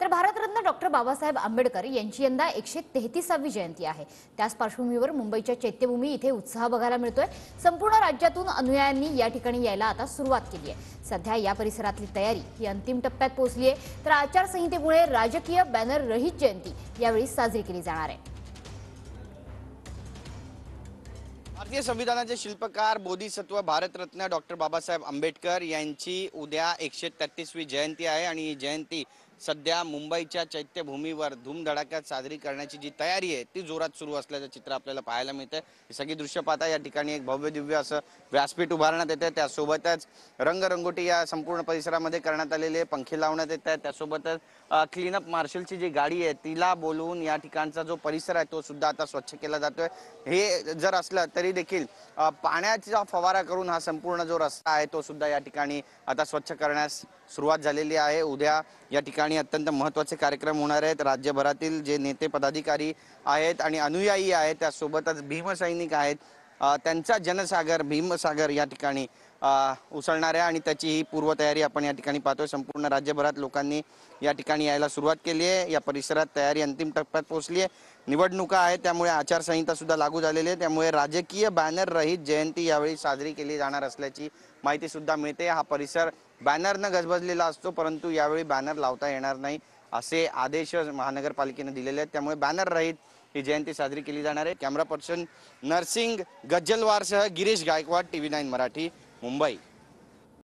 तर भारतरत्न डॉक्टर बाबासाहेब आंबेडकर यांची यंदा 133वी जयंती आहे। त्याच पार्श्वभूमीवर मुंबईच्या चैत्यभूमी इथे उत्साह बघायला मिळतोय। संपूर्ण राज्यातून अनुयायांनी या ठिकाणी यायला आता सुरुवात केली आहे। सध्या या परिसरातली तयारी ही अंतिम टप्प्यात पोहोचली आहे। तर आचारसंहितेमुळे राजकीय बॅनर रहित जयंती यावेळी साजरी केली जाणार आहे। भारतीय संविधानाचे शिल्पकार बोधिसत्व भारतरत्न डॉक्टर बाबासाहेब आंबेडकर यांची उद्या 133वी जयंती आहे आणि ही जयंती सध्या मुंबईच्या चैत्यभूमीवर धूमधडाक्यात साजरी करण्याची जी तयारी आहे ती जोरात सुरू असल्याचं चित्र आपल्याला पाहायला मिळतं। ही सगळी दृश्य पाहता या ठिकाणी एक भव्य दिव्य असं व्यासपीठ उभारण्यात येते, त्यासोबतच रंगरंगोटी या संपूर्ण परिसरामध्ये करण्यात आलेले पंखे लावण्यात येत आहेत। त्यासोबतच क्लीनअप मार्शलची जी गाडी आहे तिला बोलवून या ठिकाणचा जो परिसर आहे तो सुद्धा आता स्वच्छ केला जातोय। हे जर असलं तरी देखील पाण्याचा फवारा करून हा संपूर्ण जो रस्ता आहे तो सुद्धा या ठिकाणी आता स्वच्छ करण्यास सुरुवात झालेली आहे। उद्या या ठिकाणी अत्यंत महत्त्वाचे कार्यक्रम होणार आहेत। राज्यभरातील जे नेते पदाधिकारी आहेत आणि अनुयायी आहेत त्यासोबतच भीमसैनिक आहेत, त्यांचा जनसागर भीमसागर या ठिकाणी उसळणार आहे आणि त्याची ही पूर्वतयारी आपण या ठिकाणी पाहतोय। संपूर्ण राज्यभरात लोकांनी या ठिकाणी यायला सुरुवात केली आहे। या परिसरात तयारी अंतिम टप्प्यात पोहोचली आहे। निवडणुका आहेत त्यामुळे आचारसंहिता सुद्धा लागू झालेली आहे, त्यामुळे राजकीय बॅनर रहित जयंती यावेळी साजरी केली जाणार असल्याची माहिती सुद्धा मिळते। हा परिसर बॅनरनं गजबजलेला असतो, परंतु यावेळी बॅनर लावता येणार नाही असे आदेश महानगरपालिकेने दिलेले आहेत, त्यामुळे बॅनर रहित ही जयंती साजरी केली जाणार आहे। कॅमेरा पर्सन नरसिंग गज्जलवारसह गिरीश गायकवाड, TV9 मराठी, मुंबई।